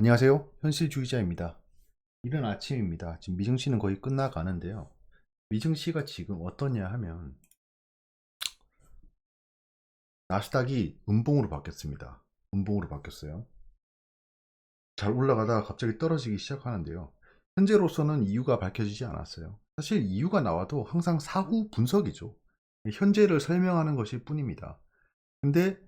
안녕하세요. 현실주의자입니다. 이른 아침입니다. 지금 미증시는 거의 끝나가는데요. 미증시가 지금 어떠냐 하면 나스닥이 음봉으로 바뀌었습니다. 음봉으로 바뀌었어요. 잘 올라가다가 갑자기 떨어지기 시작하는데요. 현재로서는 이유가 밝혀지지 않았어요. 사실 이유가 나와도 항상 사후 분석이죠. 현재를 설명하는 것일 뿐입니다. 근데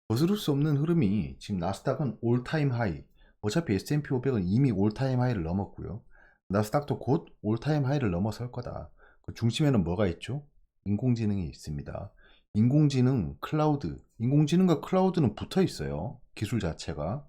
거스를 수 없는 흐름이 지금 나스닥은 올타임 하이, 어차피 S&P 500은 이미 올타임 하이를 넘었고요. 나스닥도 곧 올타임 하이를 넘어설 거다. 그 중심에는 뭐가 있죠? 인공지능이 있습니다. 인공지능, 클라우드, 인공지능과 클라우드는 붙어 있어요. 기술 자체가.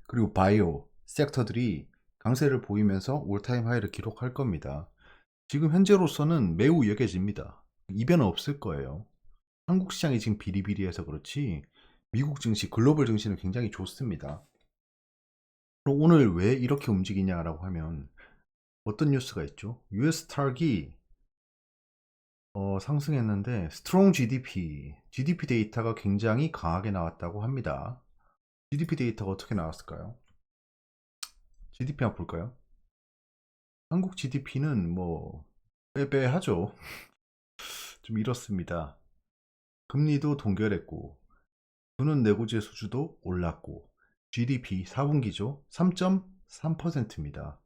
그리고 바이오 섹터들이 강세를 보이면서 올타임 하이를 기록할 겁니다. 지금 현재로서는 매우 여겨집니다. 이변은 없을 거예요. 한국 시장이 지금 비리비리해서 그렇지 미국 증시, 글로벌 증시는 굉장히 좋습니다. 그럼 오늘 왜 이렇게 움직이냐라고 하면 어떤 뉴스가 있죠? US 스탁이 상승했는데 스트롱 GDP 데이터가 굉장히 강하게 나왔다고 합니다. GDP 데이터가 어떻게 나왔을까요? GDP 한번 볼까요? 한국 GDP는 뭐 빼빼하죠. 좀 이렇습니다. 금리도 동결했고 주는 내구재 수주도 올랐고 GDP 4분기죠. 3.3%입니다.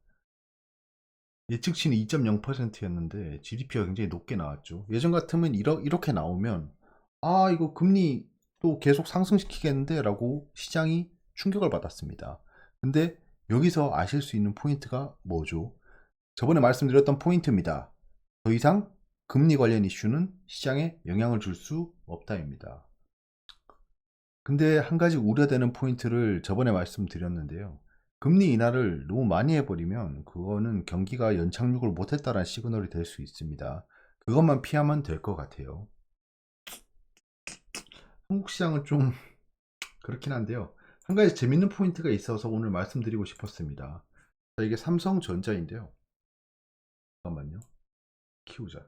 예측치는 2.0%였는데 GDP가 굉장히 높게 나왔죠. 예전 같으면 이렇게 나오면 아 이거 금리 또 계속 상승시키겠는데 라고 시장이 충격을 받았습니다. 근데 여기서 아실 수 있는 포인트가 뭐죠? 저번에 말씀드렸던 포인트입니다. 더 이상 금리 관련 이슈는 시장에 영향을 줄 수 없다입니다. 근데 한 가지 우려되는 포인트를 저번에 말씀드렸는데요. 금리 인하를 너무 많이 해버리면 그거는 경기가 연착륙을 못했다는 시그널이 될 수 있습니다. 그것만 피하면 될 것 같아요. 한국 시장은 좀 그렇긴 한데요. 한 가지 재밌는 포인트가 있어서 오늘 말씀드리고 싶었습니다. 자, 이게 삼성전자인데요. 잠깐만요. 키우자.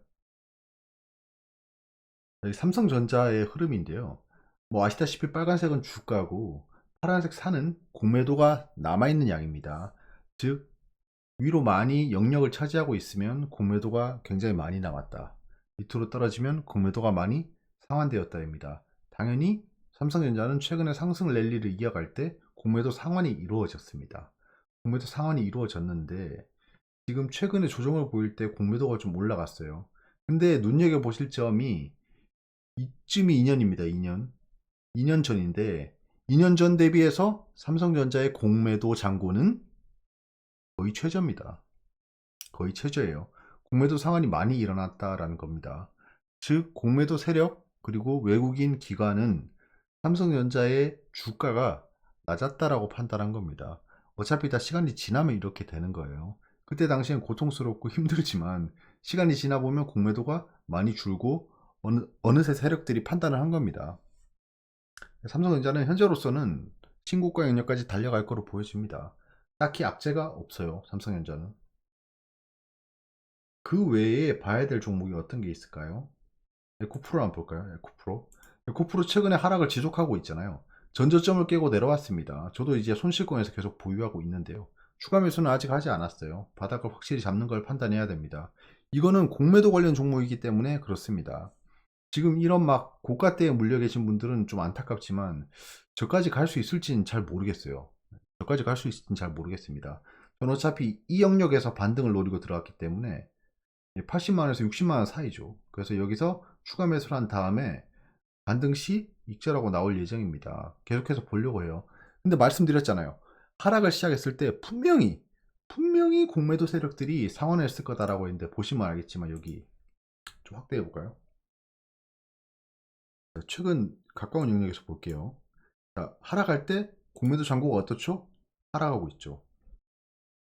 여기 삼성전자의 흐름인데요. 뭐 아시다시피 빨간색은 주가고 파란색 산은 공매도가 남아있는 양입니다. 즉 위로 많이 영역을 차지하고 있으면 공매도가 굉장히 많이 남았다. 밑으로 떨어지면 공매도가 많이 상환되었다입니다. 당연히 삼성전자는 최근에 상승 랠리를 이어갈 때 공매도 상환이 이루어졌습니다. 공매도 상환이 이루어졌는데 지금 최근에 조정을 보일 때 공매도가 좀 올라갔어요. 근데 눈여겨보실 점이 이쯤이 2년입니다. 2년. 2년 전인데 2년 전 대비해서 삼성전자의 공매도 잔고는 거의 최저입니다. 거의 최저예요. 공매도 상환이 많이 일어났다라는 겁니다. 즉 공매도 세력 그리고 외국인 기관은 삼성전자의 주가가 낮았다라고 판단한 겁니다. 어차피 다 시간이 지나면 이렇게 되는 거예요. 그때 당시엔 고통스럽고 힘들지만 시간이 지나 보면 공매도가 많이 줄고 어느새 세력들이 판단을 한 겁니다. 삼성전자는 현재로서는 신고가 영역까지 달려갈 거로 보여집니다. 딱히 악재가 없어요. 삼성전자는. 그 외에 봐야 될 종목이 어떤 게 있을까요? 에코프로 한번 볼까요? 에코프로. 에코프로 최근에 하락을 지속하고 있잖아요. 전저점을 깨고 내려왔습니다. 저도 이제 손실권에서 계속 보유하고 있는데요. 추가 매수는 아직 하지 않았어요. 바닥을 확실히 잡는 걸 판단해야 됩니다. 이거는 공매도 관련 종목이기 때문에 그렇습니다. 지금 이런 막 고가대에 물려 계신 분들은 좀 안타깝지만 저까지 갈 수 있을지는 잘 모르겠어요. 저까지 갈 수 있을지는 잘 모르겠습니다. 저는 어차피 이 영역에서 반등을 노리고 들어갔기 때문에 80만원에서 60만원 사이죠. 그래서 여기서 추가 매수를 한 다음에 반등 시 익절하고 나올 예정입니다. 계속해서 보려고 해요. 근데 말씀드렸잖아요. 하락을 시작했을 때 분명히 공매도 세력들이 상환했을 거다라고 했는데 보시면 알겠지만 여기 좀 확대해 볼까요? 최근 가까운 영역에서 볼게요. 자, 하락할 때 공매도 잔고가 어떻죠? 하락하고 있죠.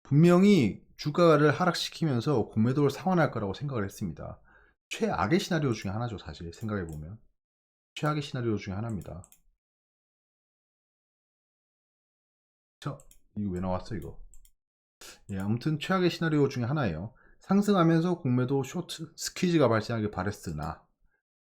분명히 주가를 하락시키면서 공매도를 상환할 거라고 생각을 했습니다. 최악의 시나리오 중에 하나죠, 사실 생각해보면. 최악의 시나리오 중에 하나입니다. 이거 왜 나왔어 이거? 예, 아무튼 최악의 시나리오 중에 하나예요. 상승하면서 공매도 쇼트 스퀴즈가 발생하길 바랬으나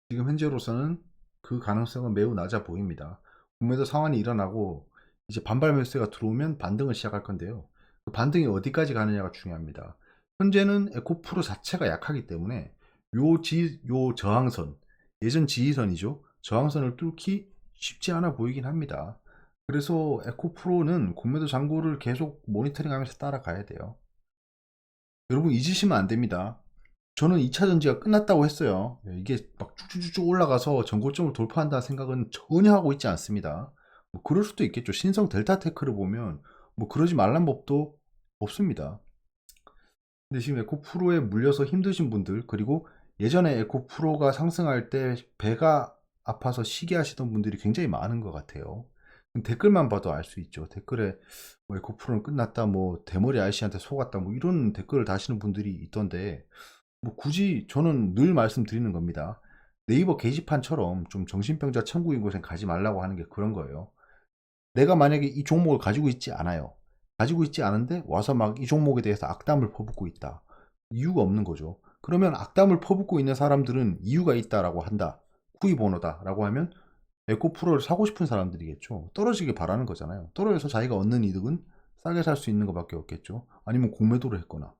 지금 현재로서는 그 가능성은 매우 낮아 보입니다. 공매도 상환이 일어나고 이제 반발 매수세가 들어오면 반등을 시작할 건데요. 그 반등이 어디까지 가느냐가 중요합니다. 현재는 에코프로 자체가 약하기 때문에 요 저항선, 예전 지지선이죠. 저항선을 뚫기 쉽지 않아 보이긴 합니다. 그래서 에코프로는 공매도 잔고를 계속 모니터링 하면서 따라가야 돼요. 여러분 잊으시면 안 됩니다. 저는 2차 전지가 끝났다고 했어요. 이게 막 쭉쭉쭉 올라가서 전고점을 돌파한다는 생각은 전혀 하고 있지 않습니다. 뭐 그럴 수도 있겠죠. 신성 델타테크를 보면 뭐 그러지 말란 법도 없습니다. 근데 지금 에코프로에 물려서 힘드신 분들, 그리고 예전에 에코프로가 상승할 때 배가 아파서 시기하시던 분들이 굉장히 많은 것 같아요. 댓글만 봐도 알 수 있죠. 댓글에 뭐 에코프로는 끝났다, 뭐 대머리 아저씨한테 속았다, 뭐 이런 댓글을 다시는 분들이 있던데, 뭐 굳이 저는 늘 말씀드리는 겁니다. 네이버 게시판처럼 좀 정신병자 천국인 곳엔 가지 말라고 하는 게 그런 거예요. 내가 만약에 이 종목을 가지고 있지 않아요. 가지고 있지 않은데 와서 막 이 종목에 대해서 악담을 퍼붓고 있다. 이유가 없는 거죠. 그러면 악담을 퍼붓고 있는 사람들은 이유가 있다라고 한다. 구입 번호다라고 하면 에코프로를 사고 싶은 사람들이겠죠. 떨어지길 바라는 거잖아요. 떨어져서 자기가 얻는 이득은 싸게 살 수 있는 것밖에 없겠죠. 아니면 공매도를 했거나.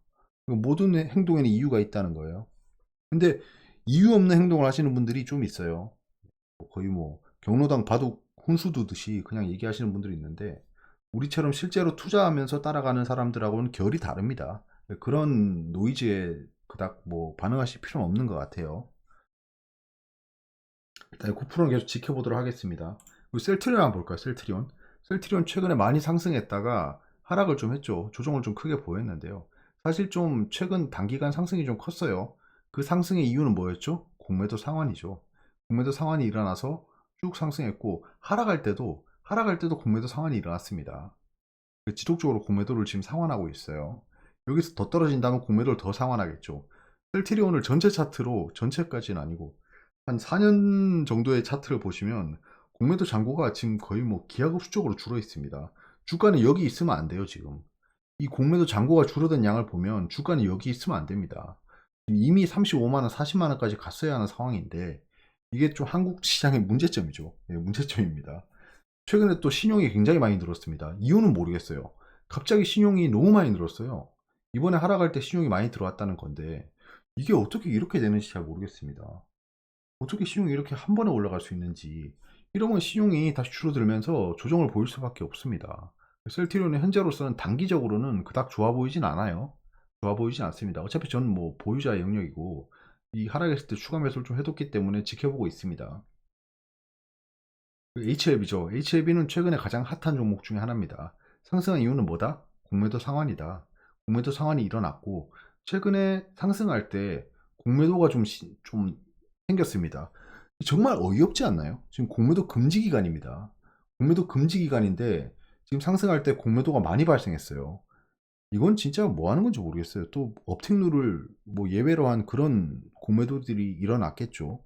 모든 행동에는 이유가 있다는 거예요. 근데 이유 없는 행동을 하시는 분들이 좀 있어요. 거의 뭐 경로당 바둑 훈수 두듯이 그냥 얘기하시는 분들이 있는데, 우리처럼 실제로 투자하면서 따라가는 사람들하고는 결이 다릅니다. 그런 노이즈에 그닥 뭐 반응하실 필요는 없는 것 같아요. 일단 코프로는 계속 지켜보도록 하겠습니다. 그리고 셀트리온 한번 볼까요? 셀트리온 최근에 많이 상승했다가 하락을 좀 했죠. 조정을 좀 크게 보였는데요. 사실 좀 최근 단기간 상승이 좀 컸어요. 그 상승의 이유는 뭐였죠? 공매도 상환이죠. 공매도 상환이 일어나서 쭉 상승했고, 하락할 때도 공매도 상환이 일어났습니다. 지속적으로 공매도를 지금 상환하고 있어요. 여기서 더 떨어진다면 공매도를 더 상환하겠죠. 셀트리온을 전체 차트로, 전체까지는 아니고 한 4년 정도의 차트를 보시면 공매도 잔고가 지금 거의 뭐 기하급수적으로 줄어 있습니다. 주가는 여기 있으면 안 돼요. 지금 이 공매도 잔고가 줄어든 양을 보면 주가는 여기 있으면 안 됩니다. 이미 35만원, 40만원까지 갔어야 하는 상황인데, 이게 좀 한국 시장의 문제점이죠. 네, 문제점입니다. 최근에 또 신용이 굉장히 많이 늘었습니다. 이유는 모르겠어요. 갑자기 신용이 너무 많이 늘었어요. 이번에 하락할 때 신용이 많이 들어왔다는 건데, 이게 어떻게 이렇게 되는지 잘 모르겠습니다. 어떻게 신용이 이렇게 한 번에 올라갈 수 있는지. 이러면 신용이 다시 줄어들면서 조정을 보일 수밖에 없습니다. 셀트리온의 현재로서는 단기적으로는 그닥 좋아 보이진 않아요. 좋아 보이진 않습니다. 어차피 저는 뭐 보유자의 영역이고, 이 하락했을 때 추가 매수를 좀 해뒀기 때문에 지켜보고 있습니다. HLB죠. HLB는 최근에 가장 핫한 종목 중에 하나입니다. 상승한 이유는 뭐다? 공매도 상환이다. 공매도 상환이 일어났고, 최근에 상승할 때 공매도가 좀 생겼습니다. 정말 어이없지 않나요? 지금 공매도 금지 기간입니다. 공매도 금지 기간인데 지금 상승할 때 공매도가 많이 발생했어요. 이건 진짜 뭐 하는 건지 모르겠어요. 또 업택룰을 뭐 예외로 한 그런 공매도들이 일어났겠죠.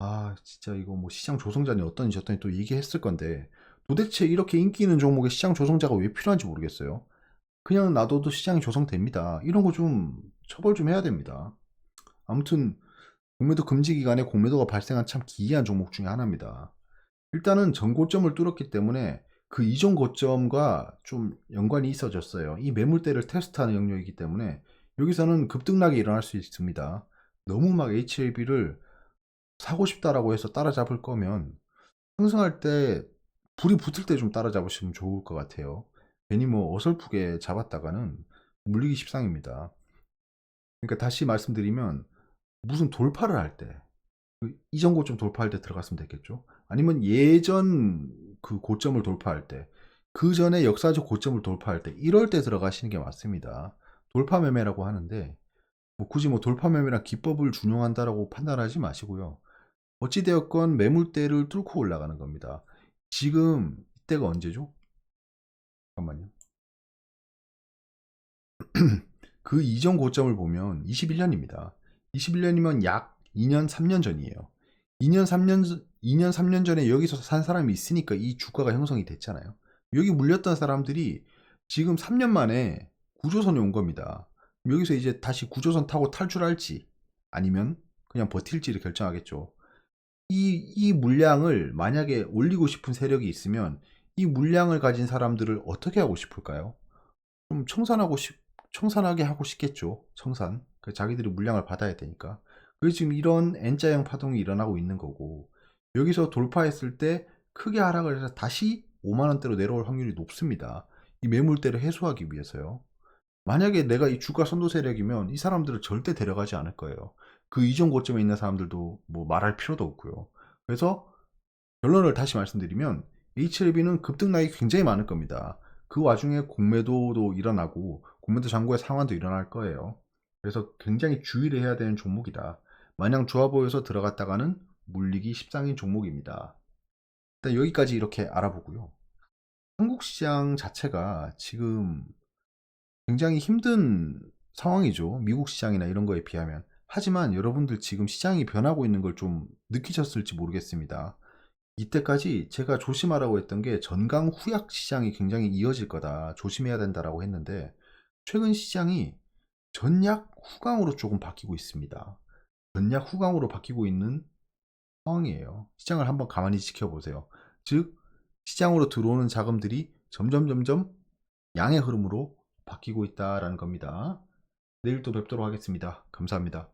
아, 진짜 이거 뭐 시장 조성자니 어떠니 저떠니 또 얘기했을 건데, 도대체 이렇게 인기 있는 종목에 시장 조성자가 왜 필요한지 모르겠어요. 그냥 놔둬도 시장이 조성됩니다. 이런 거 좀 처벌 좀 해야 됩니다. 아무튼 공매도 금지 기간에 공매도가 발생한 참 기이한 종목 중에 하나입니다. 일단은 전고점을 뚫었기 때문에 그 이전 고점과 좀 연관이 있어졌어요. 이 매물대를 테스트하는 영역이기 때문에 여기서는 급등락이 일어날 수 있습니다. 너무 막 HLB를 사고 싶다라고 해서 따라잡을 거면 상승할 때 불이 붙을 때 좀 따라잡으시면 좋을 것 같아요. 괜히 뭐 어설프게 잡았다가는 물리기 십상입니다. 그러니까 다시 말씀드리면, 무슨 돌파를 할 때, 이전 고점 돌파할 때 들어갔으면 됐겠죠. 아니면 예전 그 고점을 돌파할 때, 그 전에 역사적 고점을 돌파할 때, 이럴 때 들어가시는 게 맞습니다. 돌파 매매라고 하는데 뭐 굳이 뭐 돌파 매매랑 기법을 준용한다라고 판단하지 마시고요. 어찌되었건 매물대를 뚫고 올라가는 겁니다. 지금 이때가 언제죠? 잠깐만요. 그 이전 고점을 보면 21년입니다. 21년이면 약 2년, 3년 전이에요. 2년, 3년 전에 여기서 산 사람이 있으니까 이 주가가 형성이 됐잖아요. 여기 물렸던 사람들이 지금 3년 만에 구조선에 온 겁니다. 여기서 이제 다시 구조선 타고 탈출할지 아니면 그냥 버틸지를 결정하겠죠. 이 물량을 만약에 올리고 싶은 세력이 있으면 이 물량을 가진 사람들을 어떻게 하고 싶을까요? 좀 청산하게 하고 싶겠죠. 청산. 자기들이 물량을 받아야 되니까. 그래서 지금 이런 N자형 파동이 일어나고 있는 거고, 여기서 돌파했을 때 크게 하락을 해서 다시 5만 원대로 내려올 확률이 높습니다. 이 매물대를 해소하기 위해서요. 만약에 내가 이 주가 선도 세력이면 이 사람들을 절대 데려가지 않을 거예요. 그 이전 고점에 있는 사람들도 뭐 말할 필요도 없고요. 그래서 결론을 다시 말씀드리면 HLB는 급등락이 굉장히 많을 겁니다. 그 와중에 공매도도 일어나고 공매도 잔고의 상환도 일어날 거예요. 그래서 굉장히 주의를 해야 되는 종목이다. 마냥 좋아 보여서 들어갔다가는 물리기 십상인 종목입니다. 일단 여기까지 이렇게 알아보고요. 한국 시장 자체가 지금 굉장히 힘든 상황이죠. 미국 시장이나 이런 거에 비하면. 하지만 여러분들 지금 시장이 변하고 있는 걸 좀 느끼셨을지 모르겠습니다. 이때까지 제가 조심하라고 했던 게 전강 후약 시장이 굉장히 이어질 거다. 조심해야 된다라고 했는데 최근 시장이 전약 후강으로 조금 바뀌고 있습니다. 전약 후강으로 바뀌고 있는 상황이에요. 시장을 한번 가만히 지켜보세요. 즉 시장으로 들어오는 자금들이 점점 양의 흐름으로 바뀌고 있다라는 겁니다. 내일 또 뵙도록 하겠습니다. 감사합니다.